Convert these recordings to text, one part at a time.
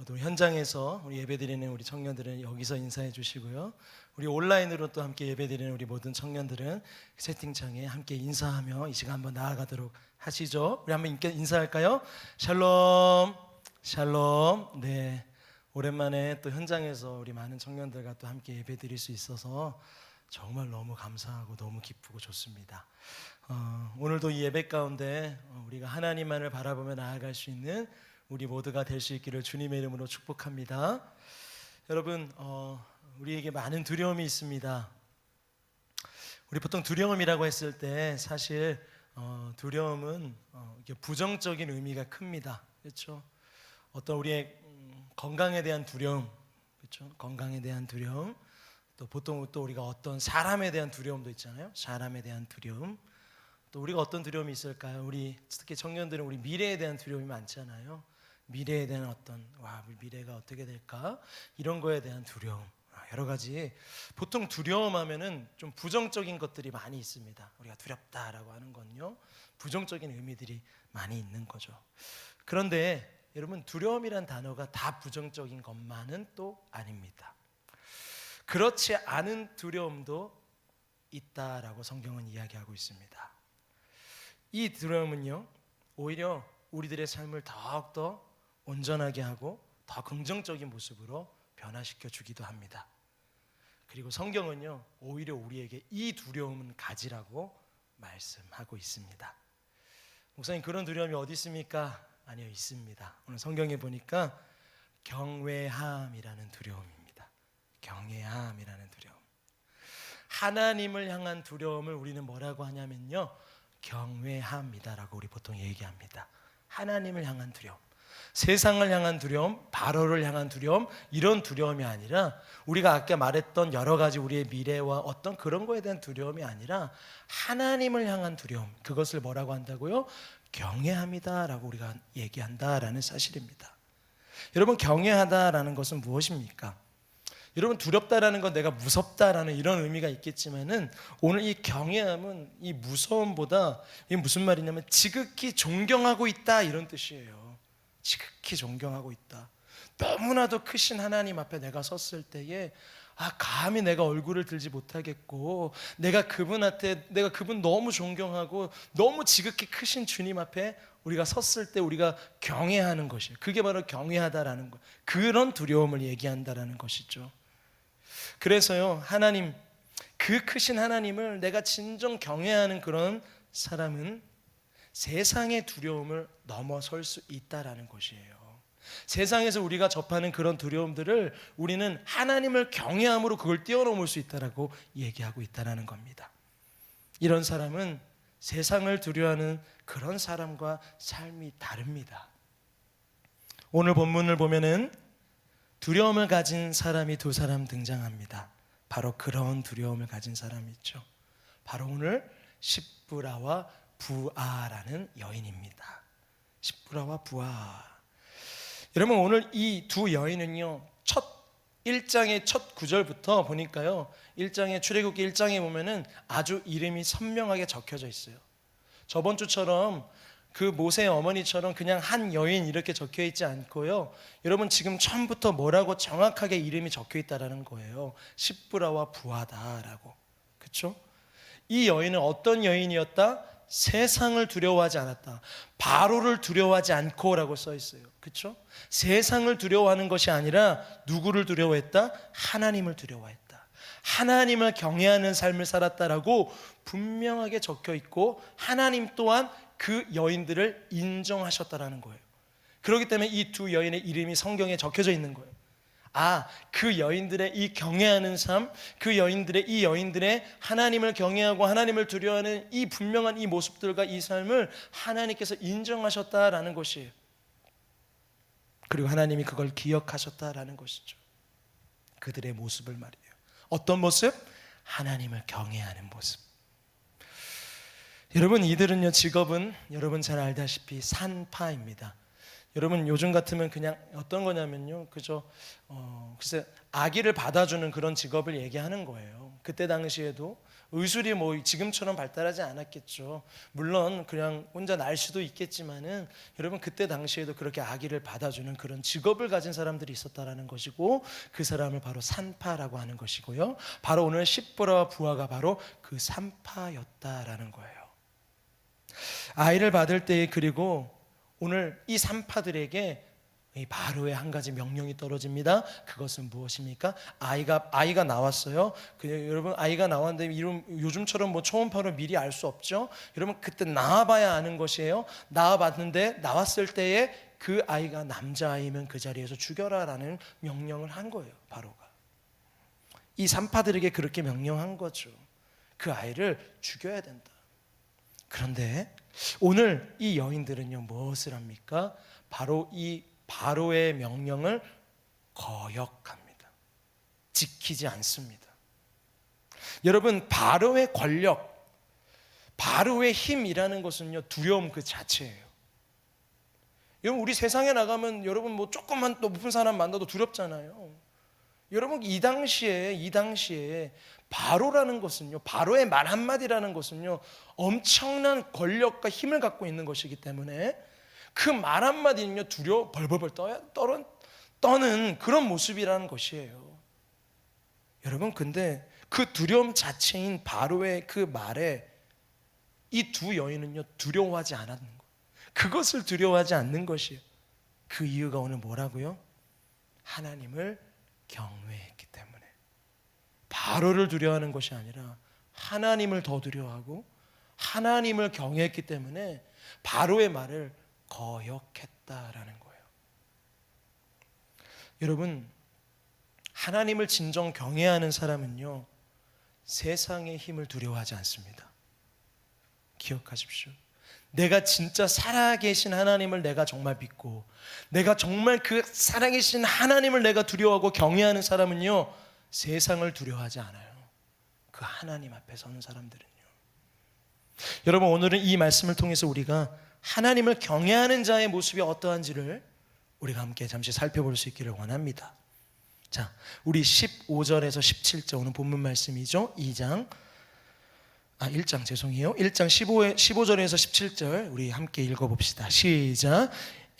또 현장에서 우리 예배드리는 우리 청년들은 여기서 인사해 주시고요. 우리 온라인으로 또 함께 예배드리는 우리 모든 청년들은 채팅창에 함께 인사하며 이 시간 한번 나아가도록 하시죠. 우리 한번 인사할까요? 샬롬, 샬롬. 네, 오랜만에 또 현장에서 우리 많은 청년들과 또 함께 예배드릴 수 있어서 정말 너무 감사하고 너무 기쁘고 좋습니다. 오늘도 이 예배 가운데 우리가 하나님만을 바라보며 나아갈 수 있는 우리 모두가 될 수 있기를 주님의 이름으로 축복합니다. 여러분, 우리에게 많은 두려움이 있습니다. 우리 보통 두려움이라고 했을 때 사실 두려움은 부정적인 의미가 큽니다. 그렇죠? 어떤 우리의 건강에 대한 두려움, 그렇죠? 건강에 대한 두려움, 또 보통 또 우리가 어떤 사람에 대한 두려움도 있잖아요. 사람에 대한 두려움. 또 우리가 어떤 두려움이 있을까요? 우리 특히 청년들은 우리 미래에 대한 두려움이 많잖아요. 미래에 대한 어떤 우리 미래가 어떻게 될까? 이런 거에 대한 두려움. 여러 가지. 보통 두려움하면은 좀 부정적인 것들이 많이 있습니다. 우리가 두렵다라고 하는 건요, 부정적인 의미들이 많이 있는 거죠. 그런데 여러분, 두려움이란 단어가 다 부정적인 것만은 또 아닙니다. 그렇지 않은 두려움도 있다라고 성경은 이야기하고 있습니다. 이 두려움은요, 오히려 우리들의 삶을 더욱더 온전하게 하고 더 긍정적인 모습으로 변화시켜 주기도 합니다. 그리고 성경은요, 오히려 우리에게 이 두려움은 가지라고 말씀하고 있습니다. 목사님, 그런 두려움이 어디 있습니까? 아니요, 있습니다. 오늘 성경에 보니까 경외함이라는 두려움입니다. 경외함이라는 두려움. 하나님을 향한 두려움을 우리는 뭐라고 하냐면요, 경외함이다라고 우리 보통 얘기합니다. 하나님을 향한 두려움, 세상을 향한 두려움, 바로를 향한 두려움, 이런 두려움이 아니라 우리가 아까 말했던 여러 가지 우리의 미래와 어떤 그런 거에 대한 두려움이 아니라 하나님을 향한 두려움, 그것을 뭐라고 한다고요? 경외함이다라고 우리가 얘기한다라는 사실입니다. 여러분, 경외하다라는 것은 무엇입니까? 여러분, 두렵다라는 건 내가 무섭다라는 이런 의미가 있겠지만은 오늘 이 경외함은 이 무서움보다 이게 무슨 말이냐면 지극히 존경하고 있다, 이런 뜻이에요. 지극히 존경하고 있다. 너무나도 크신 하나님 앞에 내가 섰을 때에 감히 내가 얼굴을 들지 못하겠고, 내가 그분 너무 존경하고 너무 지극히 크신 주님 앞에 우리가 섰을 때 우리가 경외하는 것이에요. 그게 바로 경외하다라는 것, 그런 두려움을 얘기한다라는 것이죠. 그래서요, 하나님, 그 크신 하나님을 내가 진정 경외하는 그런 사람은 세상의 두려움을 넘어설 수 있다라는 것이에요. 세상에서 우리가 접하는 그런 두려움들을 우리는 하나님을 경외함으로 그걸 뛰어넘을 수 있다라고 얘기하고 있다라는 겁니다. 이런 사람은 세상을 두려워하는 그런 사람과 삶이 다릅니다. 오늘 본문을 보면은 두려움을 가진 사람이 두 사람 등장합니다. 바로 그런 두려움을 가진 사람이 있죠. 바로 오늘 십브라와 부아라는 여인입니다. 십브라와 부아. 여러분, 오늘 이 두 여인은요, 1장의 첫 구절부터 보니까요, 1장의 출애굽기 1장에 보면은 아주 이름이 선명하게 적혀져 있어요. 저번 주처럼 그 모세의 어머니처럼 그냥 한 여인 이렇게 적혀 있지 않고요, 여러분, 지금 처음부터 뭐라고 정확하게 이름이 적혀 있다라는 거예요. 십브라와 부아다라고. 그렇죠? 이 여인은 어떤 여인이었다? 세상을 두려워하지 않았다. 바로를 두려워하지 않고라고 써 있어요. 그렇죠? 세상을 두려워하는 것이 아니라 누구를 두려워했다? 하나님을 두려워했다. 하나님을 경외하는 삶을 살았다라고 분명하게 적혀 있고, 하나님 또한 그 여인들을 인정하셨다라는 거예요. 그렇기 때문에 이 두 여인의 이름이 성경에 적혀져 있는 거예요. 그 여인들의 이 경외하는 삶, 이 여인들의 하나님을 경외하고 하나님을 두려워하는 이 분명한 이 모습들과 이 삶을 하나님께서 인정하셨다라는 것이에요. 그리고 하나님이 그걸 기억하셨다라는 것이죠. 그들의 모습을 말이에요. 어떤 모습? 하나님을 경외하는 모습. 여러분, 이들은요, 직업은 여러분 잘 알다시피 산파입니다. 여러분, 요즘 같으면 그냥 어떤 거냐면요, 글쎄 아기를 받아주는 그런 직업을 얘기하는 거예요. 그때 당시에도 의술이 뭐 지금처럼 발달하지 않았겠죠. 물론 그냥 혼자 날 수도 있겠지만은 여러분 그때 당시에도 그렇게 아기를 받아주는 그런 직업을 가진 사람들이 있었다라는 것이고, 그 사람을 바로 산파라고 하는 것이고요. 바로 오늘 십보라와 부하가 바로 그 산파였다라는 거예요. 아이를 받을 때, 그리고 오늘 이 산파들에게 이 바로의 한 가지 명령이 떨어집니다. 그것은 무엇입니까? 아이가 나왔어요. 여러분 아이가 나왔는데 요즘처럼 뭐 초음파로 미리 알 수 없죠. 여러분 그때 낳아봐야 아는 것이에요. 낳아봤는데 나왔을 때에 그 아이가 남자아이면 그 자리에서 죽여라라는 명령을 한 거예요. 바로가 이 산파들에게 그렇게 명령한 거죠. 그 아이를 죽여야 된다. 그런데 오늘 이 여인들은요 무엇을 합니까? 바로 이 바로의 명령을 거역합니다. 지키지 않습니다. 여러분 바로의 권력, 바로의 힘이라는 것은요 두려움 그 자체예요. 여러분 우리 세상에 나가면 여러분 뭐 조금만 또 높은 사람 만나도 두렵잖아요. 여러분 이 당시에 바로라는 것은요, 바로의 말 한마디라는 것은요 엄청난 권력과 힘을 갖고 있는 것이기 때문에 그 말 한마디는요 두려워 벌벌벌 떠는 그런 모습이라는 것이에요. 여러분 근데 그 두려움 자체인 바로의 그 말에 이 두 여인은요 두려워하지 않았는 거예요. 그것을 두려워하지 않는 것이에요. 그 이유가 오늘 뭐라고요? 하나님을 경외했기 때문에. 바로를 두려워하는 것이 아니라 하나님을 더 두려워하고 하나님을 경외했기 때문에 바로의 말을 거역했다라는 거예요. 여러분 하나님을 진정 경외하는 사람은요 세상의 힘을 두려워하지 않습니다. 기억하십시오. 내가 진짜 살아계신 하나님을 내가 정말 믿고 내가 정말 그 살아계신 하나님을 내가 두려워하고 경외하는 사람은요 세상을 두려워하지 않아요. 그 하나님 앞에 서는 사람들은요. 여러분 오늘은 이 말씀을 통해서 우리가 하나님을 경외하는 자의 모습이 어떠한지를 우리가 함께 잠시 살펴볼 수 있기를 원합니다. 자, 우리 15절에서 17절 오늘 본문 말씀이죠. 1장 15절에서 17절 우리 함께 읽어봅시다. 시작.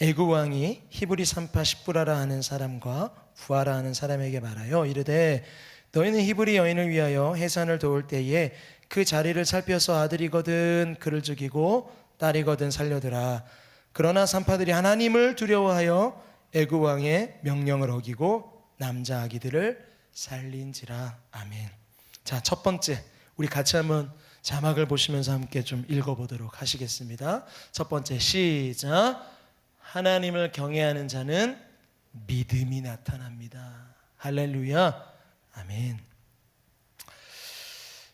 애굽 왕이 히브리 산파 십부라라 하는 사람과 부하라 하는 사람에게 말하여 이르되 너희는 히브리 여인을 위하여 해산을 도울 때에 그 자리를 살펴서 아들이거든 그를 죽이고 딸이거든 살려두라. 그러나 산파들이 하나님을 두려워하여 애굽 왕의 명령을 어기고 남자 아기들을 살린지라. 아멘. 자, 첫 번째 우리 같이 한번 자막을 보시면서 함께 좀 읽어보도록 하시겠습니다. 첫 번째 시작. 하나님을 경외하는 자는 믿음이 나타납니다. 할렐루야. 아멘.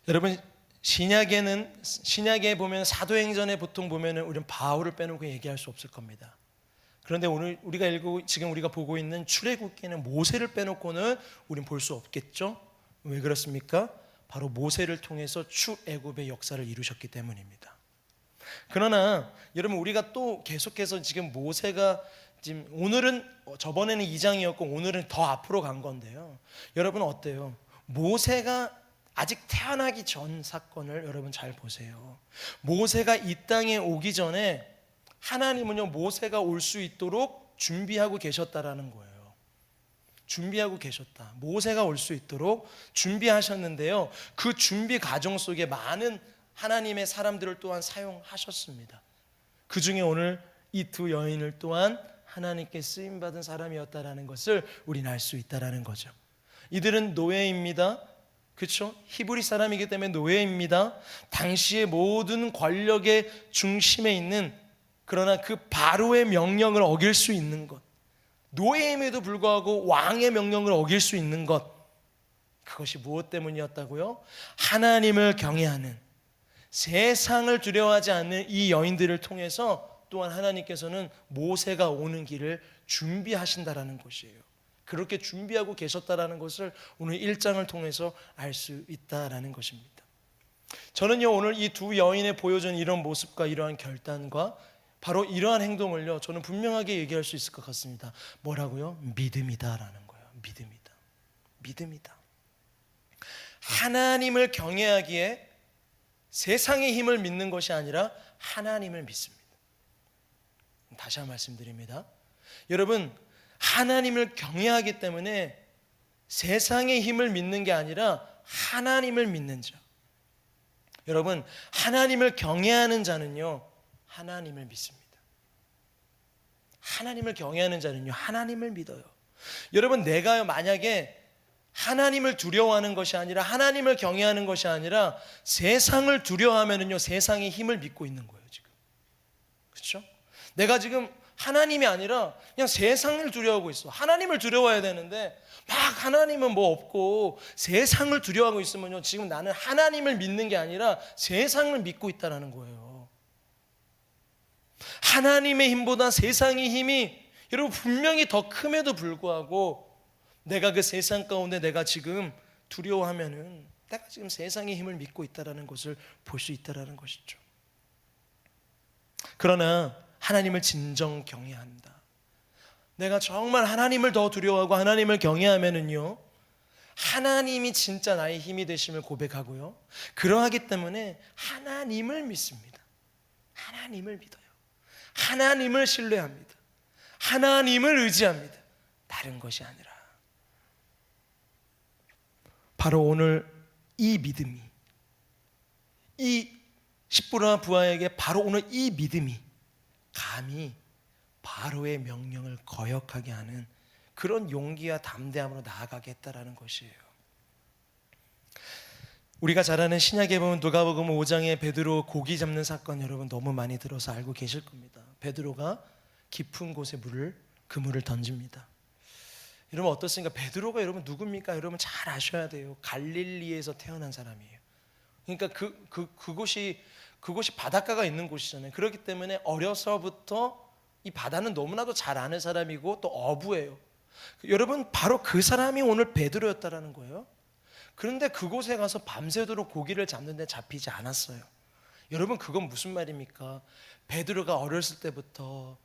여러분 신약에 보면 사도행전에 보통 보면은 우리는 바울을 빼놓고 얘기할 수 없을 겁니다. 그런데 오늘 지금 우리가 보고 있는 출애굽기에는 모세를 빼놓고는 우리는 볼 수 없겠죠. 왜 그렇습니까? 바로 모세를 통해서 출애굽의 역사를 이루셨기 때문입니다. 그러나 여러분 우리가 또 계속해서 지금 모세가 지금 오늘은 저번에는 2장이었고 오늘은 더 앞으로 간 건데요. 여러분 어때요? 모세가 아직 태어나기 전 사건을 여러분 잘 보세요. 모세가 이 땅에 오기 전에 하나님은요 모세가 올 수 있도록 준비하고 계셨다라는 거예요. 준비하고 계셨다. 모세가 올 수 있도록 준비하셨는데요. 그 준비 과정 속에 많은 하나님의 사람들을 또한 사용하셨습니다. 그 중에 오늘 이 두 여인을 또한 하나님께 쓰임받은 사람이었다라는 것을 우리는 알 수 있다라는 거죠. 이들은 노예입니다. 그렇죠? 히브리 사람이기 때문에 노예입니다. 당시의 모든 권력의 중심에 있는, 그러나 그 바로의 명령을 어길 수 있는 것, 노예임에도 불구하고 왕의 명령을 어길 수 있는 것, 그것이 무엇 때문이었다고요? 하나님을 경외하는, 세상을 두려워하지 않는 이 여인들을 통해서 또한 하나님께서는 모세가 오는 길을 준비하신다라는 것이에요. 그렇게 준비하고 계셨다라는 것을 오늘 1장을 통해서 알 수 있다라는 것입니다. 저는요 오늘 이 두 여인의 보여준 이런 모습과 이러한 결단과 바로 이러한 행동을요 저는 분명하게 얘기할 수 있을 것 같습니다. 뭐라고요? 믿음이다라는 거예요. 믿음이다. 하나님을 경외하기에 세상의 힘을 믿는 것이 아니라 하나님을 믿습니다. 다시 한번 말씀드립니다. 여러분, 하나님을 경외하기 때문에 세상의 힘을 믿는 게 아니라 하나님을 믿는 자. 여러분, 하나님을 경외하는 자는요, 하나님을 믿습니다. 하나님을 경외하는 자는요, 하나님을 믿어요. 여러분, 내가 만약에 하나님을 두려워하는 것이 아니라 하나님을 경외하는 것이 아니라 세상을 두려워하면은요, 세상의 힘을 믿고 있는 거예요, 지금. 그렇죠? 내가 지금 하나님이 아니라 그냥 세상을 두려워하고 있어. 하나님을 두려워해야 되는데 막 하나님은 뭐 없고 세상을 두려워하고 있으면요, 지금 나는 하나님을 믿는 게 아니라 세상을 믿고 있다라는 거예요. 하나님의 힘보다 세상의 힘이 여러분 분명히 더 큼에도 불구하고 내가 그 세상 가운데 내가 지금 두려워하면은 내가 지금 세상의 힘을 믿고 있다라는 것을 볼 수 있다라는 것이죠. 그러나 하나님을 진정 경외한다. 내가 정말 하나님을 더 두려워하고 하나님을 경외하면은요, 하나님이 진짜 나의 힘이 되심을 고백하고요, 그러하기 때문에 하나님을 믿습니다. 하나님을 믿어요. 하나님을 신뢰합니다. 하나님을 의지합니다. 다른 것이 아니라. 바로 오늘 이 믿음이, 이 십부라 부하에게 바로 오늘 이 믿음이 감히 바로의 명령을 거역하게 하는 그런 용기와 담대함으로 나아가게 했다라는 것이에요. 우리가 잘 아는 신약에 보면 누가복음 5장에 베드로 고기 잡는 사건 여러분 너무 많이 들어서 알고 계실 겁니다. 베드로가 깊은 곳에 그물을 던집니다. 여러분 어떻습니까? 베드로가 여러분 누굽니까? 여러분 잘 아셔야 돼요. 갈릴리에서 태어난 사람이에요. 그러니까 그곳이 바닷가가 있는 곳이잖아요. 그렇기 때문에 어려서부터 이 바다는 너무나도 잘 아는 사람이고 또 어부예요. 여러분 바로 그 사람이 오늘 베드로였다라는 거예요. 그런데 그곳에 가서 밤새도록 고기를 잡는데 잡히지 않았어요. 여러분 그건 무슨 말입니까? 베드로가 어렸을 때부터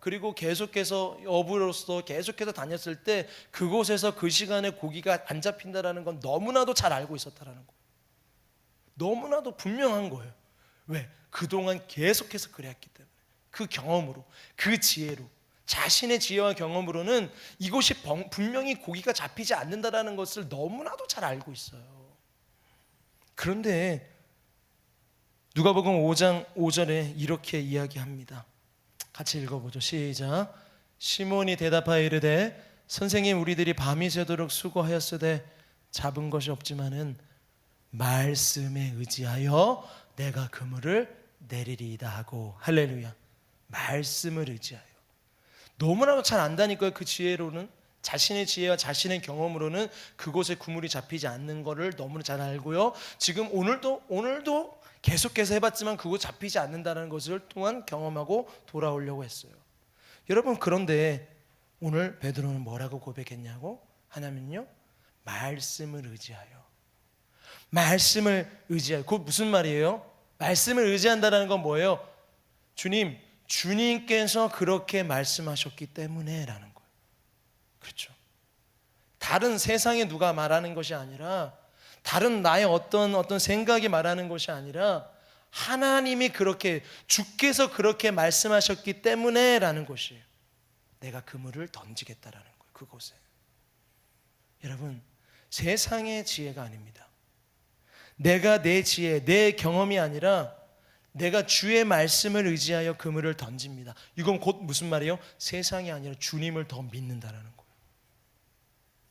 그리고 계속해서 어부로서 계속해서 다녔을 때 그곳에서 그 시간에 고기가 안 잡힌다라는 건 너무나도 잘 알고 있었다라는 거예요. 너무나도 분명한 거예요. 왜? 그동안 계속해서 그랬기 때문에. 그 경험으로, 그 지혜로, 자신의 지혜와 경험으로는 이곳이 분명히 고기가 잡히지 않는다라는 것을 너무나도 잘 알고 있어요. 그런데 누가복음 5장 5절에 이렇게 이야기합니다. 같이 읽어보죠. 시작. 시몬이 대답하여 이르되 선생님, 우리들이 밤이 새도록 수고하였으되 잡은 것이 없지만은 말씀에 의지하여 내가 그물을 내리리이다 하고. 할렐루야. 말씀을 의지하여. 너무나도 잘 안다니까요. 그 지혜로는, 자신의 지혜와 자신의 경험으로는 그곳에 그물이 잡히지 않는 것을 너무나 잘 알고요. 지금 오늘도 계속해서 해봤지만 그곳 잡히지 않는다는 것을 또한 경험하고 돌아오려고 했어요. 여러분 그런데 오늘 베드로는 뭐라고 고백했냐고? 하나님은요, 말씀을 의지하여. 말씀을 의지하여. 그거 무슨 말이에요? 말씀을 의지한다는 건 뭐예요? 주님께서 그렇게 말씀하셨기 때문에 라는 거예요. 그렇죠. 다른 세상에 누가 말하는 것이 아니라, 다른 나의 어떤 생각이 말하는 것이 아니라 하나님이 그렇게, 주께서 그렇게 말씀하셨기 때문에 라는 것이에요. 내가 그물을 던지겠다라는 거예요. 그곳에. 여러분 세상의 지혜가 아닙니다. 내가 내 지혜, 내 경험이 아니라 내가 주의 말씀을 의지하여 그물을 던집니다. 이건 곧 무슨 말이에요? 세상이 아니라 주님을 더 믿는다라는 거예요.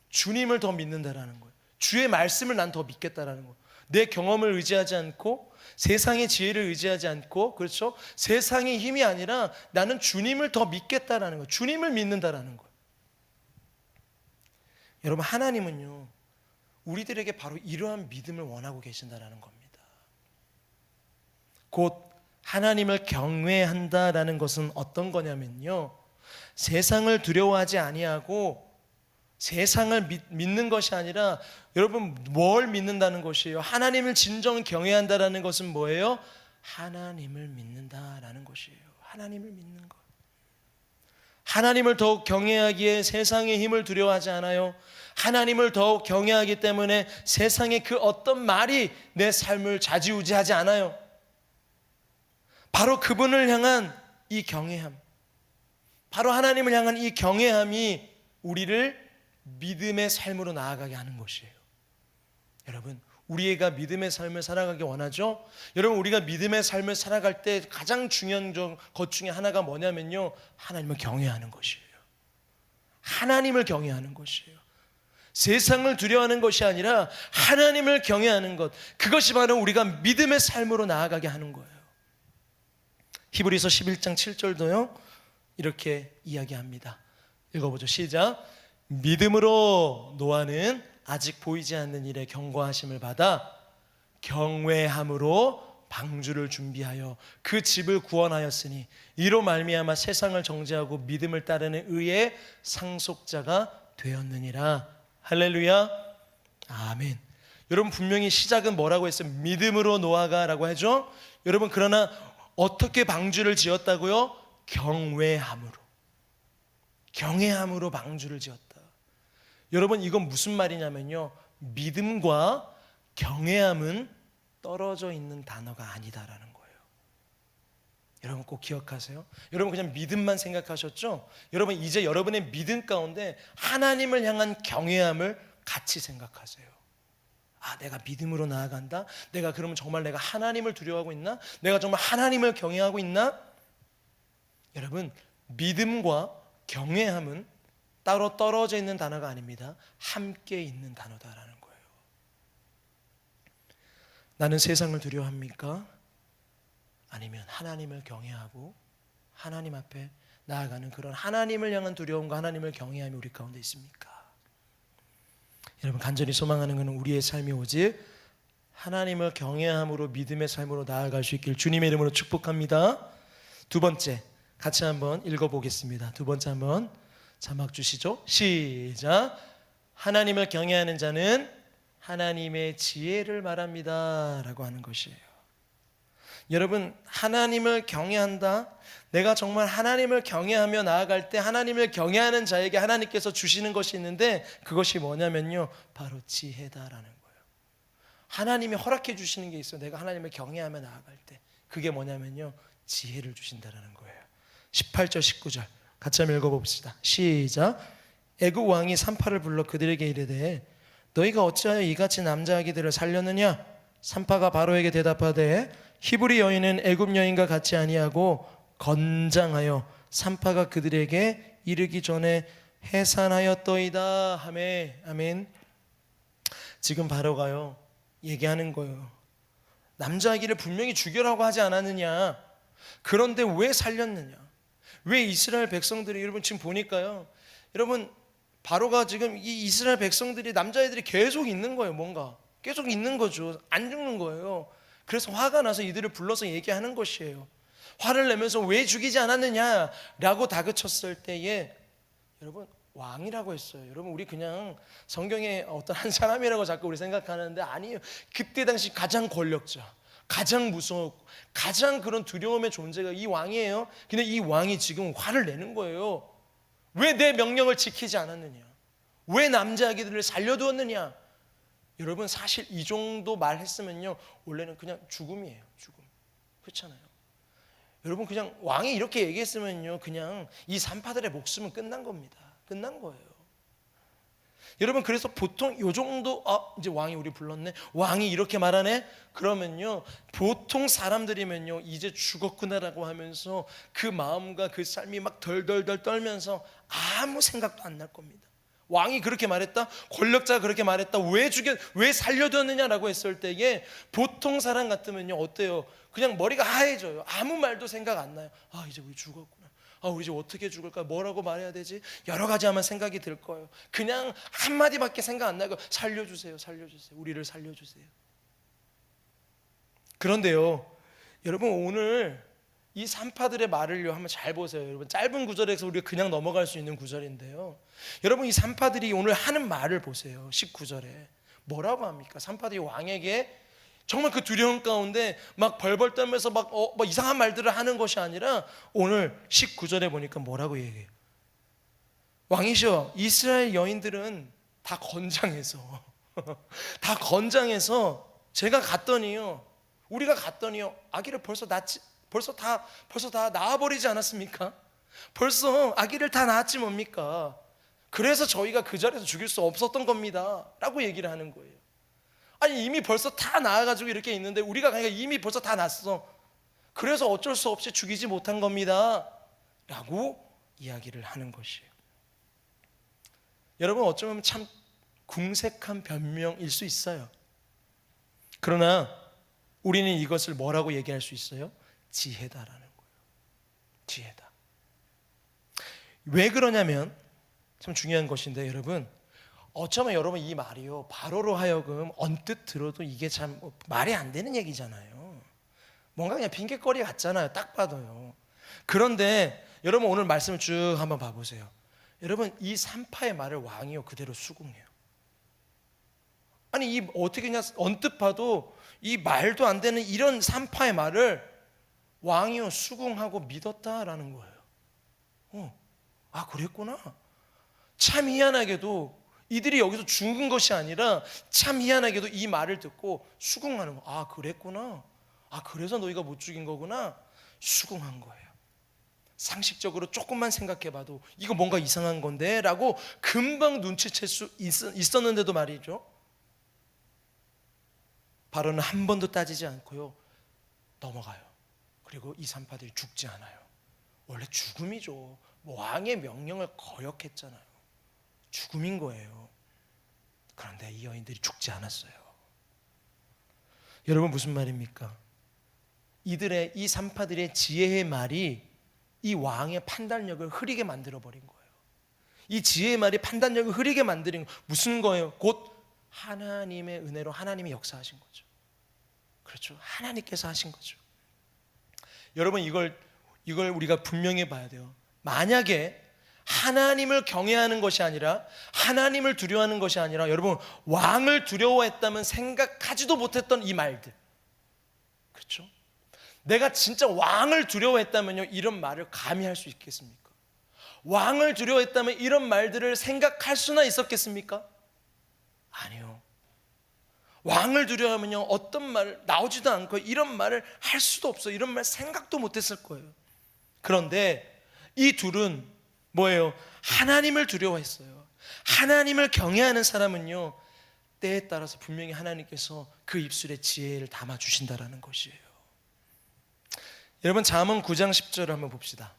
주님을 더 믿는다라는 거예요. 주의 말씀을 난 더 믿겠다라는 거예요. 내 경험을 의지하지 않고 세상의 지혜를 의지하지 않고, 그렇죠? 세상의 힘이 아니라 나는 주님을 더 믿겠다라는 거예요. 주님을 믿는다라는 거예요. 여러분 하나님은요, 우리들에게 바로 이러한 믿음을 원하고 계신다라는 겁니다. 곧 하나님을 경외한다라는 것은 어떤 거냐면요, 세상을 두려워하지 아니하고 세상을 믿는 것이 아니라, 여러분 뭘 믿는다는 것이에요? 하나님을 진정 경외한다라는 것은 뭐예요? 하나님을 믿는다라는 것이에요. 하나님을 믿는 것. 하나님을 더욱 경외하기에 세상의 힘을 두려워하지 않아요. 하나님을 더욱 경외하기 때문에 세상의 그 어떤 말이 내 삶을 좌지우지하지 않아요. 바로 그분을 향한 이 경외함, 바로 하나님을 향한 이 경외함이 우리를 믿음의 삶으로 나아가게 하는 것이에요. 여러분, 우리가 믿음의 삶을 살아가기 원하죠? 여러분, 우리가 믿음의 삶을 살아갈 때 가장 중요한 것 중에 하나가 뭐냐면요, 하나님을 경외하는 것이에요. 하나님을 경외하는 것이에요. 세상을 두려워하는 것이 아니라 하나님을 경외하는 것, 그것이 바로 우리가 믿음의 삶으로 나아가게 하는 거예요. 히브리서 11장 7절도요 이렇게 이야기합니다. 읽어보죠. 시작. 믿음으로 노아는 아직 보이지 않는 일에 경고하심을 받아 경외함으로 방주를 준비하여 그 집을 구원하였으니 이로 말미암아 세상을 정죄하고 믿음을 따르는 의의 상속자가 되었느니라. 할렐루야. 아멘. 여러분, 분명히 시작은 뭐라고 했어요? 믿음으로 노아가 라고 하죠. 여러분, 그러나 어떻게 방주를 지었다고요? 경외함으로 방주를 지었다. 여러분, 이건 무슨 말이냐면요, 믿음과 경외함은 떨어져 있는 단어가 아니다라는 거예요. 여러분 꼭 기억하세요. 여러분 그냥 믿음만 생각하셨죠? 여러분 이제 여러분의 믿음 가운데 하나님을 향한 경외함을 같이 생각하세요. 아, 내가 믿음으로 나아간다? 내가 그러면 정말 내가 하나님을 두려워하고 있나? 내가 정말 하나님을 경외하고 있나? 여러분, 믿음과 경외함은 따로 떨어져 있는 단어가 아닙니다. 함께 있는 단어다라는 거예요. 나는 세상을 두려워합니까? 아니면 하나님을 경외하고 하나님 앞에 나아가는 그런 하나님을 향한 두려움과 하나님을 경외함이 우리 가운데 있습니까? 여러분, 간절히 소망하는 것은 우리의 삶이 오직 하나님을 경외함으로 믿음의 삶으로 나아갈 수 있길 주님의 이름으로 축복합니다. 두 번째, 같이 한번 읽어보겠습니다. 두 번째 한번 자막 주시죠. 시작. 하나님을 경외하는 자는 하나님의 지혜를 말합니다 라고 하는 것이에요. 여러분, 하나님을 경외한다, 내가 정말 하나님을 경외하며 나아갈 때 하나님을 경외하는 자에게 하나님께서 주시는 것이 있는데 그것이 뭐냐면요, 바로 지혜다라는 거예요. 하나님이 허락해 주시는 게 있어요. 내가 하나님을 경외하며 나아갈 때 그게 뭐냐면요, 지혜를 주신다라는 거예요. 18절 19절 같이 한번 읽어봅시다. 시작. 애굽 왕이 산파를 불러 그들에게 이르되 너희가 어찌하여 이같이 남자 아기들을 살렸느냐? 산파가 바로에게 대답하되 히브리 여인은 애굽 여인과 같이 아니하고 건장하여 산파가 그들에게 이르기 전에 해산하였더이다 하매. 아멘. 지금 바로가요 얘기하는 거예요. 남자아기를 분명히 죽여라고 하지 않았느냐? 그런데 왜 살렸느냐? 왜 이스라엘 백성들이, 여러분 지금 보니까요, 여러분 바로가 지금 이 이스라엘 백성들이, 남자애들이 계속 있는 거예요. 뭔가 계속 있는 거죠. 안 죽는 거예요. 그래서 화가 나서 이들을 불러서 얘기하는 것이에요. 화를 내면서 왜 죽이지 않았느냐라고 다그쳤을 때에 여러분 왕이라고 했어요. 여러분 우리 그냥 성경에 어떤 한 사람이라고 자꾸 우리 생각하는데 아니에요. 그때 당시 가장 권력자, 가장 무서웠고 가장 그런 두려움의 존재가 이 왕이에요. 근데 이 왕이 지금 화를 내는 거예요. 왜 내 명령을 지키지 않았느냐? 왜 남자아기들을 살려두었느냐? 여러분 사실 이 정도 말했으면요 원래는 그냥 죽음이에요. 죽음. 그렇잖아요. 여러분 그냥 왕이 이렇게 얘기했으면요 그냥 이 산파들의 목숨은 끝난 겁니다. 끝난 거예요. 여러분 그래서 보통 요 정도, 이제 왕이 우리 불렀네, 왕이 이렇게 말하네, 그러면요 보통 사람들이면요 이제 죽었구나라고 하면서 그 마음과 그 삶이 막 덜덜덜 떨면서 아무 생각도 안 날 겁니다. 왕이 그렇게 말했다, 권력자가 그렇게 말했다, 왜 살려두었느냐라고 했을 때에 보통 사람 같으면요 어때요? 그냥 머리가 하얘져요. 아무 말도 생각 안 나요. 아, 이제 우리 죽었구나. 아, 우리 이제 어떻게 죽을까? 뭐라고 말해야 되지? 여러 가지 아마 생각이 들 거예요. 그냥 한마디밖에 생각 안 나고 살려주세요, 살려주세요, 우리를 살려주세요. 그런데요 여러분 오늘 이 산파들의 말을요 한번 잘 보세요. 여러분 짧은 구절에서 우리가 그냥 넘어갈 수 있는 구절인데요, 여러분 이 산파들이 오늘 하는 말을 보세요. 19절에 뭐라고 합니까? 산파들이 왕에게 정말 그 두려움 가운데 막 벌벌 떨면서 막 이상한 말들을 하는 것이 아니라 오늘 19절에 보니까 뭐라고 얘기해요? 왕이셔. 이스라엘 여인들은 다 건장해서 다 건장해서 제가 갔더니요, 우리가 갔더니요, 아기를 벌써 다 낳아버리지 않았습니까? 벌써 아기를 다 낳았지 뭡니까? 그래서 저희가 그 자리에서 죽일 수 없었던 겁니다 라고 얘기를 하는 거예요. 아니, 이미 벌써 다 낳아가지고 이렇게 있는데 우리가 가니까 이미 벌써 다 낳았어. 그래서 어쩔 수 없이 죽이지 못한 겁니다 라고 이야기를 하는 것이에요. 여러분, 어쩌면 참 궁색한 변명일 수 있어요. 그러나 우리는 이것을 뭐라고 얘기할 수 있어요? 지혜다라는 거예요. 지혜다. 왜 그러냐면 참 중요한 것인데, 여러분, 어쩌면 여러분 이 말이요, 바로로 하여금 언뜻 들어도 이게 참 말이 안 되는 얘기잖아요. 뭔가 그냥 핑계거리 같잖아요, 딱 봐도요. 그런데 여러분, 오늘 말씀을 쭉 한번 봐보세요. 여러분, 이 산파의 말을 왕이요 그대로 수긍해요. 아니, 이 어떻게 그냥 언뜻 봐도 이 말도 안 되는 이런 산파의 말을 왕이요 수긍하고 믿었다라는 거예요. 아, 그랬구나. 참 희한하게도 이들이 여기서 죽은 것이 아니라 참 희한하게도 이 말을 듣고 수긍하는 거예요. 아, 그랬구나. 아, 그래서 너희가 못 죽인 거구나. 수긍한 거예요. 상식적으로 조금만 생각해봐도 이거 뭔가 이상한 건데 라고 금방 눈치챌 수 있었는데도 말이죠, 바로는 한 번도 따지지 않고요 넘어가요. 그리고 이 산파들이 죽지 않아요. 원래 죽음이죠. 왕의 명령을 거역했잖아요. 죽음인 거예요. 그런데 이 여인들이 죽지 않았어요. 여러분, 무슨 말입니까? 이 산파들의 지혜의 말이 이 왕의 판단력을 흐리게 만들어버린 거예요. 이 지혜의 말이 판단력을 흐리게 만드는 무슨 거예요? 곧 하나님의 은혜로 하나님이 역사하신 거죠. 그렇죠? 하나님께서 하신 거죠. 여러분, 이걸 우리가 분명히 봐야 돼요. 만약에 하나님을 경외하는 것이 아니라, 하나님을 두려워하는 것이 아니라, 여러분, 왕을 두려워했다면 생각하지도 못했던 이 말들, 그렇죠? 내가 진짜 왕을 두려워했다면요, 이런 말을 감히 할 수 있겠습니까? 왕을 두려워했다면 이런 말들을 생각할 수나 있었겠습니까? 아니요. 왕을 두려워하면요, 어떤 말 나오지도 않고 이런 말을 할 수도 없어요. 이런 말 생각도 못했을 거예요. 그런데 이 둘은 뭐예요? 하나님을 두려워했어요. 하나님을 경외하는 사람은요, 때에 따라서 분명히 하나님께서 그 입술에 지혜를 담아주신다라는 것이에요. 여러분, 잠언 9장 10절을 한번 봅시다.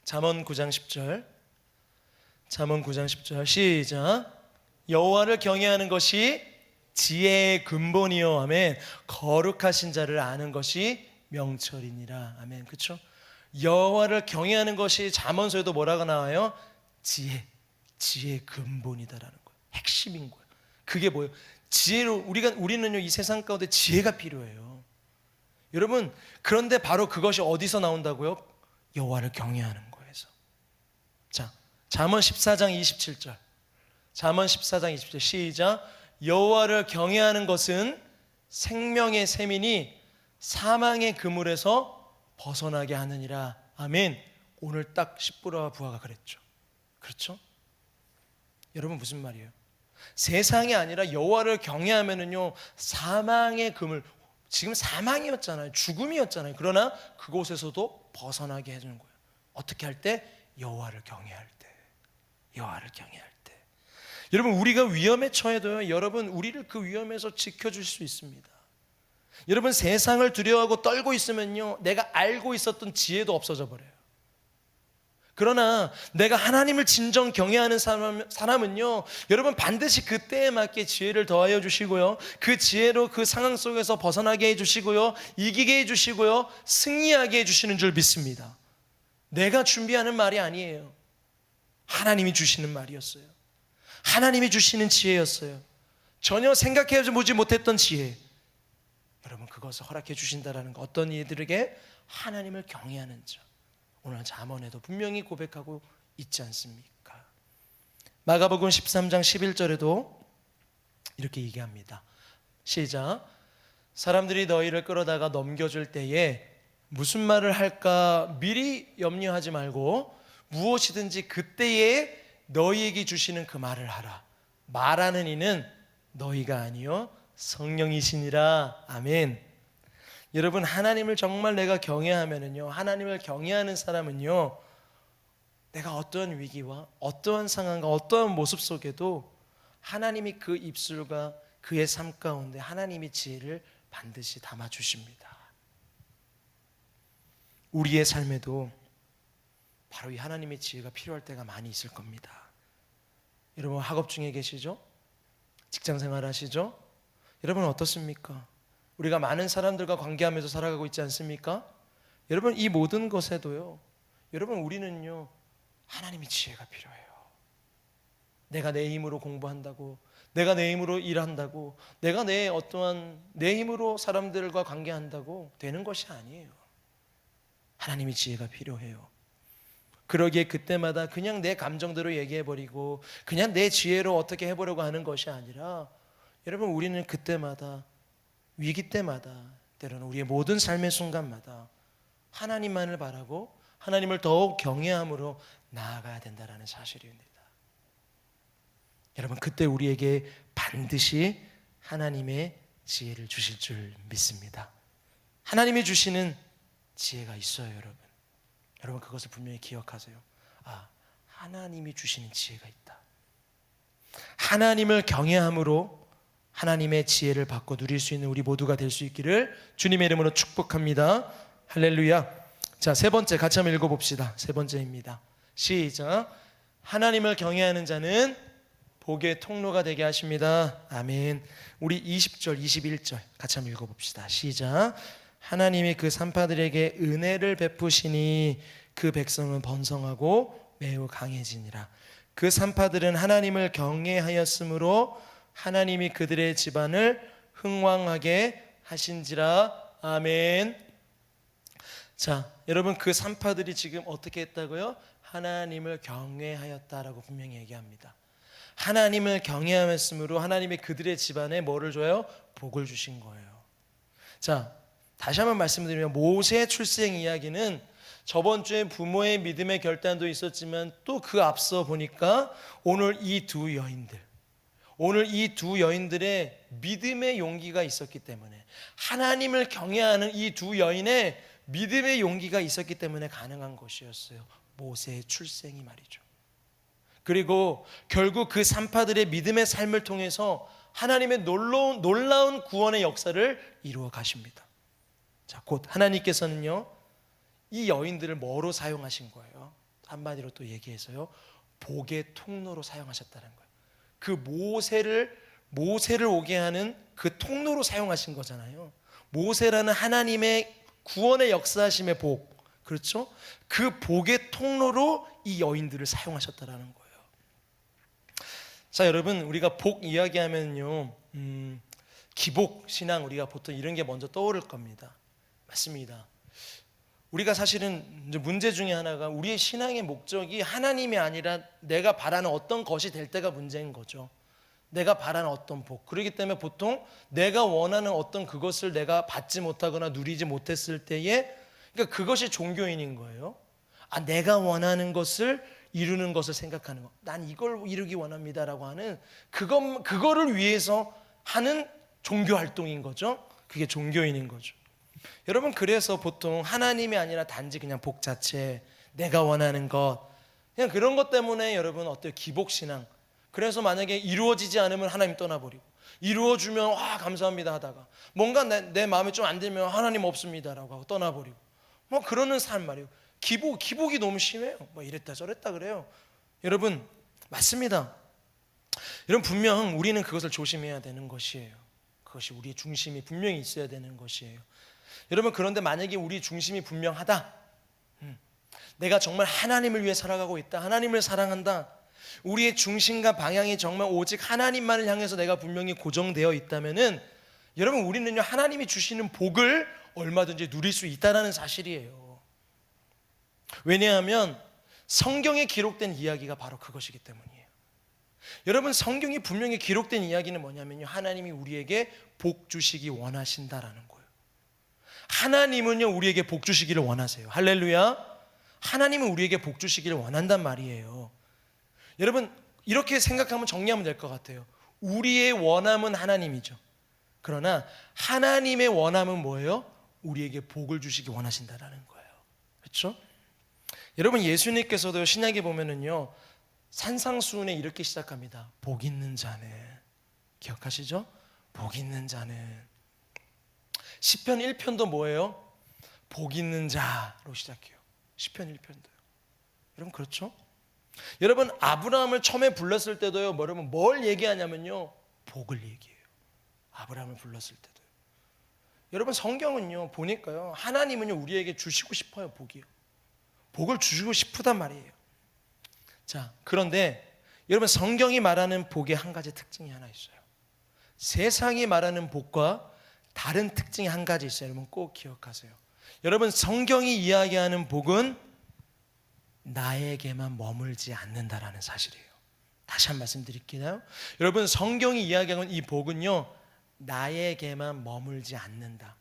잠언 9장 10절. 잠언 9장 10절 시작. 여호와를 경외하는 것이 지혜의 근본이요, 아멘. 거룩하신 자를 아는 것이 명철이니라, 아멘. 그렇죠? 여호와를 경외하는 것이 잠언서에도 뭐라고 나와요? 지혜의 근본이다라는 거예요. 핵심인 거예요. 그게 뭐예요? 지혜로 우리는요, 이 세상 가운데 지혜가 필요해요. 여러분, 그런데 바로 그것이 어디서 나온다고요? 여호와를 경외하는 거에서. 자, 잠언 14장 27절. 잠언 14장 27절 시작. 여호와를 경외하는 것은 생명의 셈이니 사망의 그물에서 벗어나게 하느니라, 아멘. 오늘 딱 십부라와 부하가 그랬죠. 그렇죠? 여러분, 무슨 말이에요? 세상이 아니라 여호와를 경외하면은요, 사망의 그물, 지금 사망이었잖아요. 죽음이었잖아요. 그러나 그곳에서도 벗어나게 해주는 거예요. 어떻게 할 때? 여호와를 경외할 때. 여호와를 경외할 때. 여러분, 우리가 위험에 처해도요, 여러분, 우리를 그 위험에서 지켜줄 수 있습니다. 여러분, 세상을 두려워하고 떨고 있으면요, 내가 알고 있었던 지혜도 없어져 버려요. 그러나 내가 하나님을 진정 경외하는 사람은요, 여러분, 반드시 그때에 맞게 지혜를 더하여 주시고요, 그 지혜로 그 상황 속에서 벗어나게 해주시고요, 이기게 해주시고요, 승리하게 해주시는 줄 믿습니다. 내가 준비하는 말이 아니에요. 하나님이 주시는 말이었어요. 하나님이 주시는 지혜였어요. 전혀 생각해보지 못했던 지혜. 여러분, 그것을 허락해 주신다라는 거, 어떤 이들에게? 하나님을 경외하는 자. 오늘 잠언에도 분명히 고백하고 있지 않습니까? 마가복음 13장 11절에도 이렇게 얘기합니다. 시작. 사람들이 너희를 끌어다가 넘겨줄 때에 무슨 말을 할까 미리 염려하지 말고 무엇이든지 그때에 너희에게 주시는 그 말을 하라. 말하는 이는 너희가 아니요 성령이시니라. 아멘. 여러분, 하나님을 정말 내가 경외하면은요, 하나님을 경외하는 사람은요, 내가 어떠한 위기와 어떠한 상황과 어떠한 모습 속에도 하나님이 그 입술과 그의 삶 가운데 하나님의 지혜를 반드시 담아 주십니다. 우리의 삶에도 바로 이 하나님의 지혜가 필요할 때가 많이 있을 겁니다. 여러분, 학업 중에 계시죠? 직장 생활 하시죠? 여러분 어떻습니까? 우리가 많은 사람들과 관계하면서 살아가고 있지 않습니까? 여러분, 이 모든 것에도요, 여러분, 우리는요 하나님의 지혜가 필요해요. 내가 내 힘으로 공부한다고, 내가 내 힘으로 일한다고, 내가 내 어떠한 내 힘으로 사람들과 관계한다고 되는 것이 아니에요. 하나님의 지혜가 필요해요. 그러기에 그때마다 그냥 내 감정대로 얘기해버리고 그냥 내 지혜로 어떻게 해보려고 하는 것이 아니라, 여러분, 우리는 그때마다, 위기 때마다, 때로는 우리의 모든 삶의 순간마다 하나님만을 바라고 하나님을 더욱 경외함으로 나아가야 된다는 사실입니다. 여러분, 그때 우리에게 반드시 하나님의 지혜를 주실 줄 믿습니다. 하나님이 주시는 지혜가 있어요. 여러분 그것을 분명히 기억하세요. 하나님이 주시는 지혜가 있다. 하나님을 경외함으로 하나님의 지혜를 받고 누릴 수 있는 우리 모두가 될 수 있기를 주님의 이름으로 축복합니다. 할렐루야. 자, 세 번째 같이 한번 읽어봅시다. 세 번째입니다. 시작. 하나님을 경외하는 자는 복의 통로가 되게 하십니다. 아멘. 우리 20절 21절 같이 한번 읽어봅시다. 시작. 하나님이 그 산파들에게 은혜를 베푸시니 그 백성은 번성하고 매우 강해지니라. 그 산파들은 하나님을 경외하였으므로 하나님이 그들의 집안을 흥왕하게 하신지라. 아멘. 자, 여러분, 그 산파들이 지금 어떻게 했다고요? 하나님을 경외하였다라고 분명히 얘기합니다. 하나님을 경외하였으므로 하나님이 그들의 집안에 뭐를 줘요? 복을 주신 거예요. 자, 다시 한번 말씀드리면 모세의 출생 이야기는 저번 주에 부모의 믿음의 결단도 있었지만 또 그 앞서 보니까 오늘 이 두 여인들의 믿음의 용기가 있었기 때문에, 하나님을 경외하는 이 두 여인의 믿음의 용기가 있었기 때문에 가능한 것이었어요. 모세의 출생이 말이죠. 그리고 결국 그 산파들의 믿음의 삶을 통해서 하나님의 놀라운 구원의 역사를 이루어 가십니다. 자, 곧 하나님께서는요 이 여인들을 뭐로 사용하신 거예요? 한마디로 또 얘기해서요, 복의 통로로 사용하셨다는 거예요. 그 모세를 오게 하는 그 통로로 사용하신 거잖아요. 모세라는 하나님의 구원의 역사하심의 복, 그렇죠? 그 복의 통로로 이 여인들을 사용하셨다라는 거예요. 자, 여러분, 우리가 복 이야기하면요 기복 신앙, 우리가 보통 이런 게 먼저 떠오를 겁니다. 맞습니다. 우리가 사실은 이제 문제 중에 하나가 우리의 신앙의 목적이 하나님이 아니라 내가 바라는 어떤 것이 될 때가 문제인 거죠. 내가 바라는 어떤 복. 그렇기 때문에 보통 내가 원하는 어떤 그것을 내가 받지 못하거나 누리지 못했을 때에, 그러니까 그것이 종교인인 거예요. 내가 원하는 것을 이루는 것을 생각하는 거. 난 이걸 이루기 원합니다라고 하는 그거를 위해서 하는 종교 활동인 거죠. 그게 종교인인 거죠. 여러분, 그래서 보통 하나님이 아니라 단지 그냥 복 자체, 내가 원하는 것, 그냥 그런 것 때문에 여러분 어때요? 기복신앙. 그래서 만약에 이루어지지 않으면 하나님 떠나버리고, 이루어주면 와 감사합니다 하다가 뭔가 내 마음에 좀 안 들면 하나님 없습니다라고 하고 떠나버리고, 뭐 그러는 삶 말이에요. 기복이 너무 심해요. 뭐 이랬다 저랬다 그래요. 여러분, 맞습니다. 여러분, 분명 우리는 그것을 조심해야 되는 것이에요. 그것이 우리의 중심이 분명히 있어야 되는 것이에요. 여러분, 그런데 만약에 우리 중심이 분명하다, 내가 정말 하나님을 위해 살아가고 있다, 하나님을 사랑한다, 우리의 중심과 방향이 정말 오직 하나님만을 향해서 내가 분명히 고정되어 있다면은, 여러분, 우리는요 하나님이 주시는 복을 얼마든지 누릴 수 있다는 사실이에요. 왜냐하면 성경에 기록된 이야기가 바로 그것이기 때문이에요. 여러분, 성경이 분명히 기록된 이야기는 뭐냐면요, 하나님이 우리에게 복 주시기 원하신다라는 거예요. 하나님은요 우리에게 복 주시기를 원하세요. 할렐루야. 하나님은 우리에게 복 주시기를 원한단 말이에요. 여러분 이렇게 생각하면 정리하면 될 것 같아요. 우리의 원함은 하나님이죠. 그러나 하나님의 원함은 뭐예요? 우리에게 복을 주시기 원하신다라는 거예요. 그렇죠? 여러분 예수님께서도 신약에 보면은요 산상수훈에 이렇게 시작합니다. 복 있는 자는, 기억하시죠? 복 있는 자는. 시편 1편도 뭐예요? 복 있는 자로 시작해요. 시편 1편도요. 여러분 그렇죠? 여러분 아브라함을 처음에 불렀을 때도요 여러분 뭘 얘기하냐면요 복을 얘기해요. 아브라함을 불렀을 때도요. 여러분 성경은요 보니까요 하나님은요 우리에게 주시고 싶어요. 복이요. 복을 주시고 싶으단 말이에요. 자, 그런데 여러분 성경이 말하는 복의 한 가지 특징이 하나 있어요. 세상이 말하는 복과 다른 특징이 한 가지 있어요. 여러분 꼭 기억하세요. 여러분 성경이 이야기하는 복은 나에게만 머물지 않는다라는 사실이에요. 다시 한 말씀 드릴게요. 여러분 성경이 이야기하는 이 복은요 나에게만 머물지 않는다.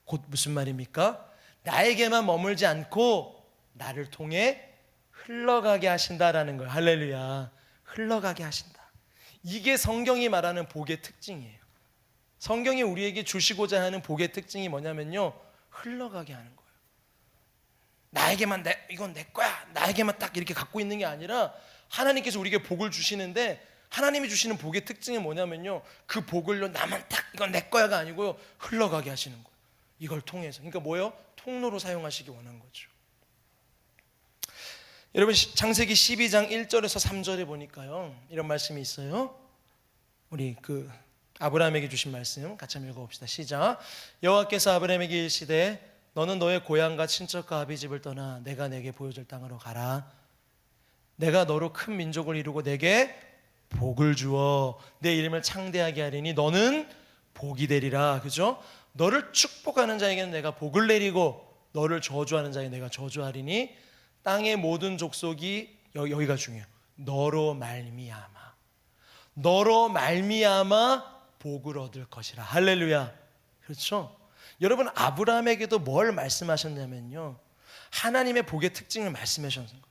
곧 무슨 말입니까? 나에게만 머물지 않고 나를 통해 흘러가게 하신다라는 거예요. 할렐루야. 흘러가게 하신다. 이게 성경이 말하는 복의 특징이에요. 성경이 우리에게 주시고자 하는 복의 특징이 뭐냐면요 흘러가게 하는 거예요. 나에게만 이건 내 거야 나에게만 딱 이렇게 갖고 있는 게 아니라 하나님께서 우리에게 복을 주시는데 하나님이 주시는 복의 특징이 뭐냐면요 그 복을요 나만 딱 이건 내 거야가 아니고요 흘러가게 하시는 거예요. 이걸 통해서. 그러니까 뭐예요? 통로로 사용하시기 원한 거죠. 여러분 창세기 12장 1절에서 3절에 보니까요 이런 말씀이 있어요. 우리 아브라함에게 주신 말씀 같이 한번 읽어봅시다. 시작. 여호와께서 아브라함에게 이르시되 너는 너의 고향과 친척과 아비 집을 떠나 내가 내게 보여줄 땅으로 가라. 내가 너로 큰 민족을 이루고 내게 복을 주어 내 이름을 창대하게 하리니 너는 복이 되리라. 그죠? 너를 축복하는 자에게는 내가 복을 내리고 너를 저주하는 자에게 내가 저주하리니 땅의 모든 족속이 여기가 중요해요. 너로 말미암아 복을 얻을 것이라. 할렐루야. 그렇죠? 여러분 아브라함에게도 뭘 말씀하셨냐면요 하나님의 복의 특징을 말씀하셨는 거예요.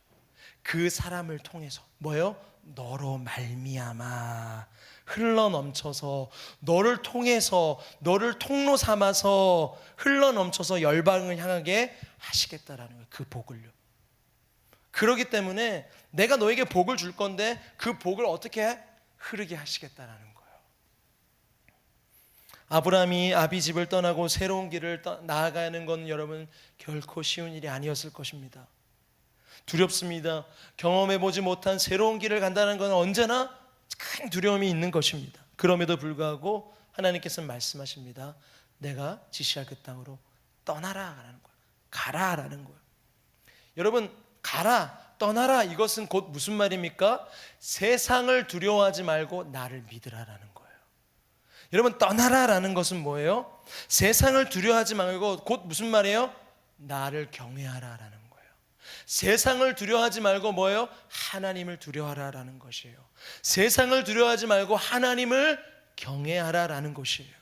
그 사람을 통해서 뭐예요? 너로 말미암아 흘러넘쳐서 너를 통해서 너를 통로 삼아서 흘러넘쳐서 열방을 향하게 하시겠다라는 거예요. 그 복을요. 그렇기 때문에 내가 너에게 복을 줄 건데 그 복을 어떻게 흐르게 하시겠다라는 거예요. 아브라함이 아비 집을 떠나고 새로운 길을 나아가는 건 여러분 결코 쉬운 일이 아니었을 것입니다. 두렵습니다. 경험해보지 못한 새로운 길을 간다는 건 언제나 큰 두려움이 있는 것입니다. 그럼에도 불구하고 하나님께서는 말씀하십니다. 내가 지시할 그 땅으로 떠나라라는 거예요. 가라라는 거예요. 여러분 가라 떠나라 이것은 곧 무슨 말입니까? 세상을 두려워하지 말고 나를 믿으라라는 거예요. 여러분 떠나라라는 것은 뭐예요? 세상을 두려워하지 말고 곧 무슨 말이에요? 나를 경외하라라는 거예요. 세상을 두려워하지 말고 뭐예요? 하나님을 두려워하라라는 것이에요. 세상을 두려워하지 말고 하나님을 경외하라라는 것이에요.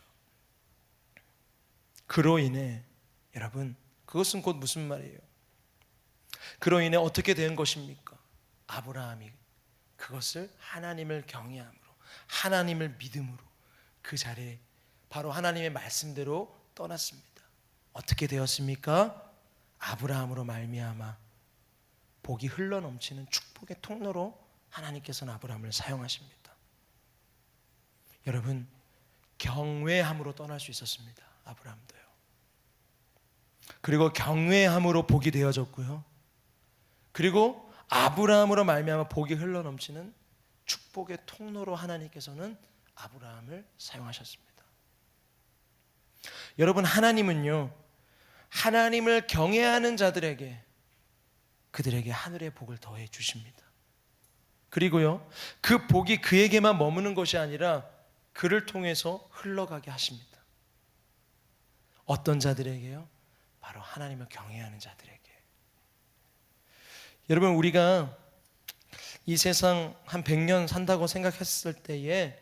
그로 인해 여러분 그것은 곧 무슨 말이에요? 그로 인해 어떻게 된 것입니까? 아브라함이 그것을 하나님을 경외함으로 하나님을 믿음으로 그 자리에 바로 하나님의 말씀대로 떠났습니다. 어떻게 되었습니까? 아브라함으로 말미암아 복이 흘러넘치는 축복의 통로로 하나님께서는 아브라함을 사용하십니다. 여러분 경외함으로 떠날 수 있었습니다. 아브라함도요. 그리고 경외함으로 복이 되어졌고요. 그리고 아브라함으로 말미암아 복이 흘러넘치는 축복의 통로로 하나님께서는 아브라함을 사용하셨습니다. 여러분 하나님은요 하나님을 경외하는 자들에게 그들에게 하늘의 복을 더해 주십니다. 그리고요 그 복이 그에게만 머무는 것이 아니라 그를 통해서 흘러가게 하십니다. 어떤 자들에게요? 바로 하나님을 경외하는 자들에게. 여러분 우리가 이 세상 한 100년 산다고 생각했을 때에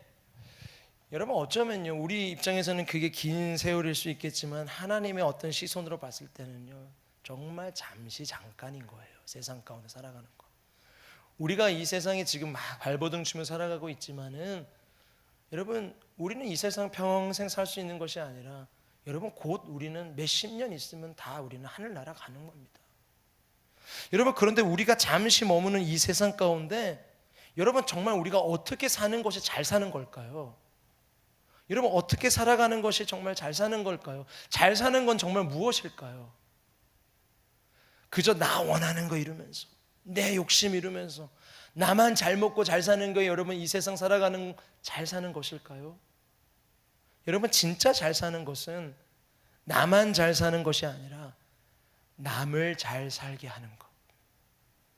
여러분 어쩌면요 우리 입장에서는 그게 긴 세월일 수 있겠지만 하나님의 어떤 시선으로 봤을 때는요 정말 잠시 잠깐인 거예요. 세상 가운데 살아가는 거. 우리가 이 세상에 지금 막 발버둥 치며 살아가고 있지만은 여러분, 우리는 이 세상 평생 살 수 있는 것이 아니라 여러분, 곧 우리는 몇십 년 있으면 다 우리는 하늘나라 가는 겁니다. 여러분, 그런데 우리가 잠시 머무는 이 세상 가운데 여러분, 정말 우리가 어떻게 사는 것이 잘 사는 걸까요? 여러분, 어떻게 살아가는 것이 정말 잘 사는 걸까요? 잘 사는 건 정말 무엇일까요? 그저 나 원하는 거 이루면서, 내 욕심 이루면서, 나만 잘 먹고 잘 사는 거에 여러분, 이 세상 살아가는 잘 사는 것일까요? 여러분, 진짜 잘 사는 것은 나만 잘 사는 것이 아니라 남을 잘 살게 하는 것.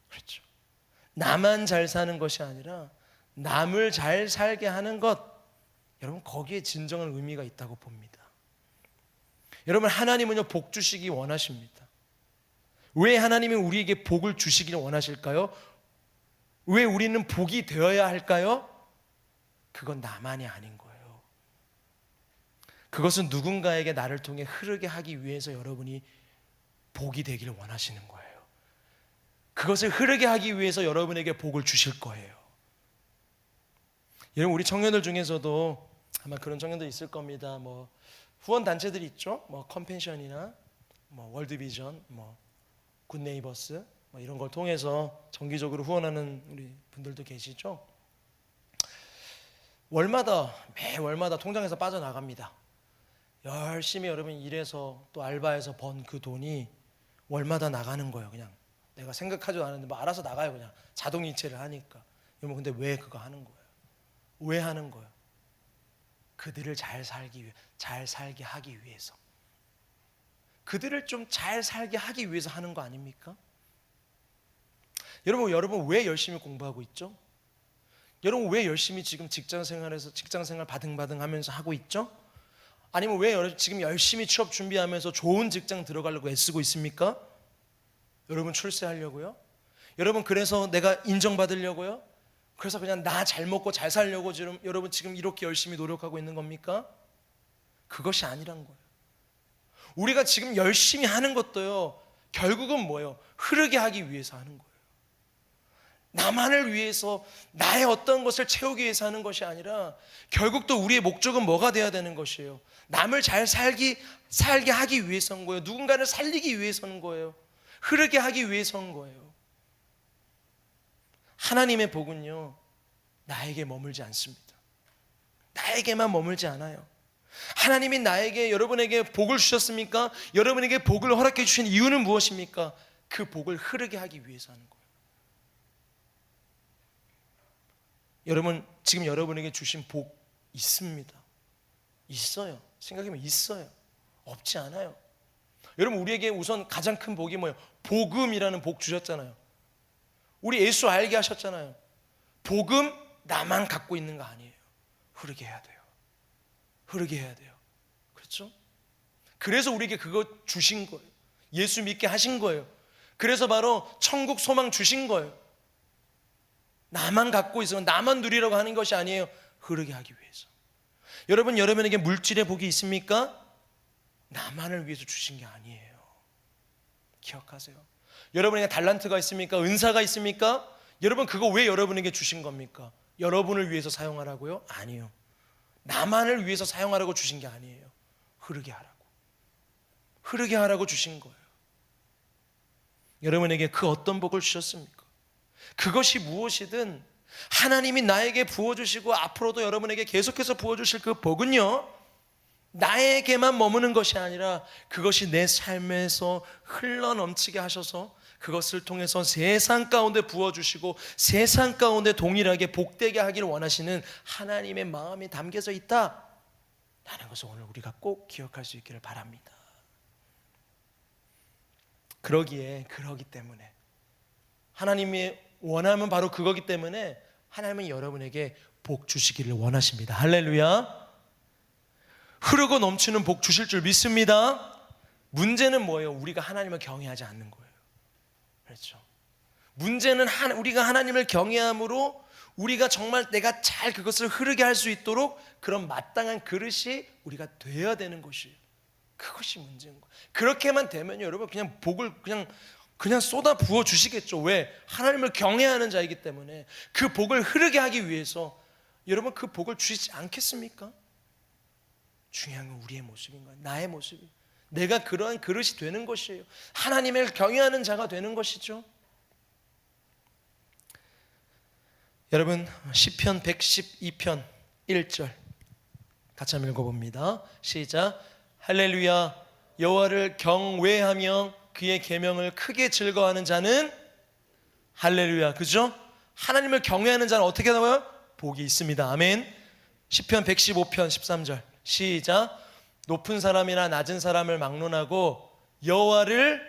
그렇죠. 나만 잘 사는 것이 아니라 남을 잘 살게 하는 것. 여러분, 거기에 진정한 의미가 있다고 봅니다. 여러분, 하나님은요, 복 주시기 원하십니다. 왜 하나님이 우리에게 복을 주시기를 원하실까요? 왜 우리는 복이 되어야 할까요? 그건 나만이 아닌 거예요. 그것은 누군가에게 나를 통해 흐르게 하기 위해서 여러분이 복이 되기를 원하시는 거예요. 그것을 흐르게 하기 위해서 여러분에게 복을 주실 거예요. 여러분, 우리 청년들 중에서도 아마 그런 청년들 있을 겁니다. 뭐 후원 단체들이 있죠. 뭐 컴펜션이나 뭐 월드비전, 뭐 굿네이버스, 뭐 이런 걸 통해서 정기적으로 후원하는 우리 분들도 계시죠. 매 월마다 통장에서 빠져나갑니다. 열심히 여러분 일해서 또 알바해서 번 그 돈이 월마다 나가는 거예요. 그냥 내가 생각하지도 않았는데 뭐 알아서 나가요. 그냥 자동이체를 하니까. 여러분, 근데 왜 그거 하는 거예요? 왜 하는 거예요? 그들을 잘 살게 하기 위해서. 그들을 좀 잘 살게 하기 위해서 하는 거 아닙니까? 여러분 왜 열심히 공부하고 있죠? 여러분, 왜 열심히 지금 직장 생활 바등바등 하면서 하고 있죠? 아니면 왜 지금 열심히 취업 준비하면서 좋은 직장 들어가려고 애쓰고 있습니까? 여러분, 출세하려고요? 여러분, 그래서 내가 인정받으려고요? 그래서 그냥 나 잘 먹고 잘 살려고 여러분 지금 이렇게 열심히 노력하고 있는 겁니까? 그것이 아니란 거예요. 우리가 지금 열심히 하는 것도요, 결국은 뭐예요? 흐르게 하기 위해서 하는 거예요. 나만을 위해서, 나의 어떤 것을 채우기 위해서 하는 것이 아니라 결국 또 우리의 목적은 뭐가 돼야 되는 것이에요? 남을 잘 살게 하기 위해서인 거예요. 누군가를 살리기 위해서인 거예요. 흐르게 하기 위해서인 거예요. 하나님의 복은요, 나에게 머물지 않습니다. 나에게만 머물지 않아요. 하나님이 여러분에게 복을 주셨습니까? 여러분에게 복을 허락해 주신 이유는 무엇입니까? 그 복을 흐르게 하기 위해서 하는 거예요. 여러분, 지금 여러분에게 주신 복 있습니다. 있어요. 생각해보면 있어요. 없지 않아요. 여러분, 우리에게 우선 가장 큰 복이 뭐예요? 복음이라는 복 주셨잖아요. 우리 예수 알게 하셨잖아요. 복음 나만 갖고 있는 거 아니에요. 흐르게 해야 돼요. 흐르게 해야 돼요. 그렇죠? 그래서 우리에게 그거 주신 거예요. 예수 믿게 하신 거예요. 그래서 바로 천국 소망 주신 거예요. 나만 갖고 있으면 나만 누리라고 하는 것이 아니에요. 흐르게 하기 위해서. 여러분, 여러분에게 물질의 복이 있습니까? 나만을 위해서 주신 게 아니에요. 기억하세요. 여러분에게 달란트가 있습니까? 은사가 있습니까? 여러분, 그거 왜 여러분에게 주신 겁니까? 여러분을 위해서 사용하라고요? 아니요. 나만을 위해서 사용하라고 주신 게 아니에요. 흐르게 하라고 주신 거예요. 여러분에게 그 어떤 복을 주셨습니까? 그것이 무엇이든 하나님이 나에게 부어주시고 앞으로도 여러분에게 계속해서 부어주실 그 복은요, 나에게만 머무는 것이 아니라 그것이 내 삶에서 흘러넘치게 하셔서 그것을 통해서 세상 가운데 부어주시고 세상 가운데 동일하게 복되게 하기를 원하시는 하나님의 마음이 담겨져 있다 라는 것을 오늘 우리가 꼭 기억할 수 있기를 바랍니다. 그러기 때문에 하나님의 원함은 바로 그거기 때문에 하나님은 여러분에게 복 주시기를 원하십니다. 할렐루야. 흐르고 넘치는 복 주실 줄 믿습니다. 문제는 뭐예요? 우리가 하나님을 경외하지 않는 거예요. 그렇죠. 문제는 우리가 하나님을 경외함으로 우리가 정말 내가 잘 그것을 흐르게 할 수 있도록 그런 마땅한 그릇이 우리가 되어야 되는 것이에요. 그것이 문제인 거예요. 그렇게만 되면요, 여러분, 그냥 복을 그냥 그냥 쏟아 부어 주시겠죠. 왜? 하나님을 경외하는 자이기 때문에. 그 복을 흐르게 하기 위해서 여러분 그 복을 주시지 않겠습니까? 중요한 건 우리의 모습인 거예요. 나의 모습이. 내가 그러한 그릇이 되는 것이에요. 하나님을 경외하는 자가 되는 것이죠. 여러분 시편 112편 1절 같이 한번 읽어봅니다. 시작. 할렐루야. 여호와를 경외하며 그의 계명을 크게 즐거워하는 자는 할렐루야. 그죠? 하나님을 경외하는 자는 어떻게 나와요? 복이 있습니다. 아멘. 시편 115편 13절 시작. 높은 사람이나 낮은 사람을 막론하고 여호와를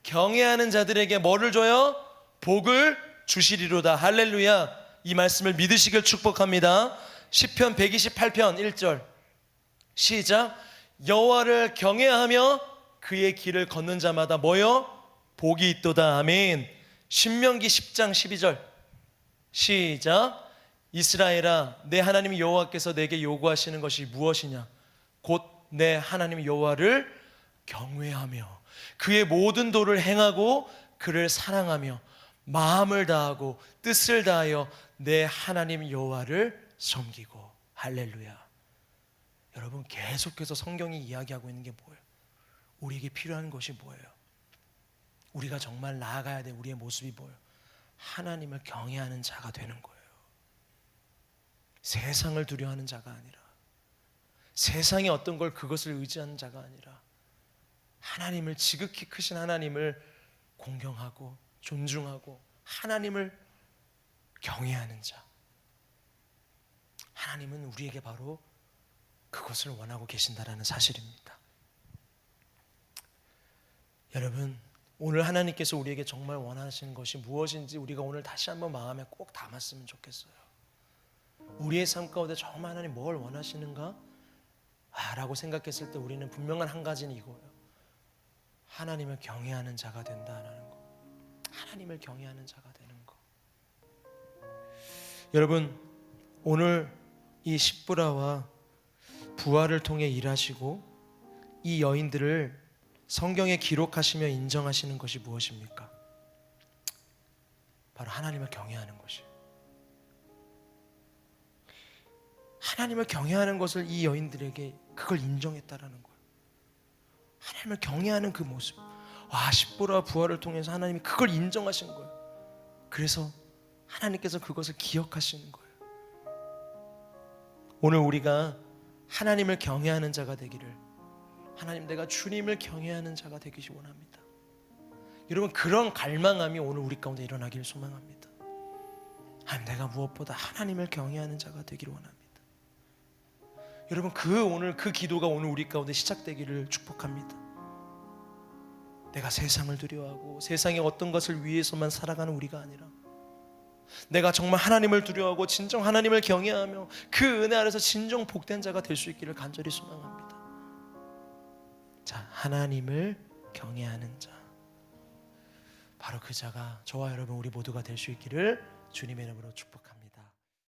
경외하는 자들에게 뭐를 줘요? 복을 주시리로다. 할렐루야. 이 말씀을 믿으시길 축복합니다. 시편 128편 1절 시작. 여호와를 경외하며 그의 길을 걷는 자마다 뭐요? 복이 있도다. 아멘. 신명기 10장 12절 시작. 이스라엘아, 내 하나님 여호와께서 내게 요구하시는 것이 무엇이냐? 곧 내 하나님 여호와를 경외하며 그의 모든 도를 행하고 그를 사랑하며 마음을 다하고 뜻을 다하여 내 하나님 여호와를 섬기고. 할렐루야. 여러분 계속해서 성경이 이야기하고 있는 게 뭐예요? 우리에게 필요한 것이 뭐예요? 우리가 정말 나아가야 될 우리의 모습이 뭐예요? 하나님을 경외하는 자가 되는 거예요. 세상을 두려워하는 자가 아니라, 세상의 어떤 걸 그것을 의지하는 자가 아니라 하나님을, 지극히 크신 하나님을 공경하고 존중하고 하나님을 경외하는 자. 하나님은 우리에게 바로 그것을 원하고 계신다라는 사실입니다. 여러분 오늘 하나님께서 우리에게 정말 원하시는 것이 무엇인지 우리가 오늘 다시 한번 마음에 꼭 담았으면 좋겠어요. 우리의 삶 가운데 정말 하나님 뭘 원하시는가? 라고 생각했을 때 우리는 분명한 한 가지는 이거예요. 하나님을 경외하는 자가 된다라는 거. 하나님을 경외하는 자가 되는 거. 여러분 오늘 이 십부라와 부활을 통해 일하시고 이 여인들을 성경에 기록하시며 인정하시는 것이 무엇입니까? 바로 하나님을 경외하는 것이에요. 하나님을 경외하는 것을 이 여인들에게 그걸 인정했다라는 거예요. 하나님을 경외하는 그 모습. 십부라와 부활을 통해서 하나님이 그걸 인정하신 거예요. 그래서 하나님께서 그것을 기억하시는 거예요. 오늘 우리가 하나님을 경외하는 자가 되기를, 하나님 내가 주님을 경외하는 자가 되기를 원합니다. 여러분 그런 갈망함이 오늘 우리 가운데 일어나기를 소망합니다. 하나님 내가 무엇보다 하나님을 경외하는 자가 되기를 원합니다. 여러분 오늘 그 기도가 오늘 우리 가운데 시작되기를 축복합니다. 내가 세상을 두려워하고 세상의 어떤 것을 위해서만 살아가는 우리가 아니라 내가 정말 하나님을 두려워하고 진정 하나님을 경외하며 그 은혜 아래서 진정 복된 자가 될 수 있기를 간절히 소망합니다. 자, 하나님을 경외하는 자, 바로 그 자가 저와 여러분 우리 모두가 될 수 있기를 주님의 이름으로 축복합니다.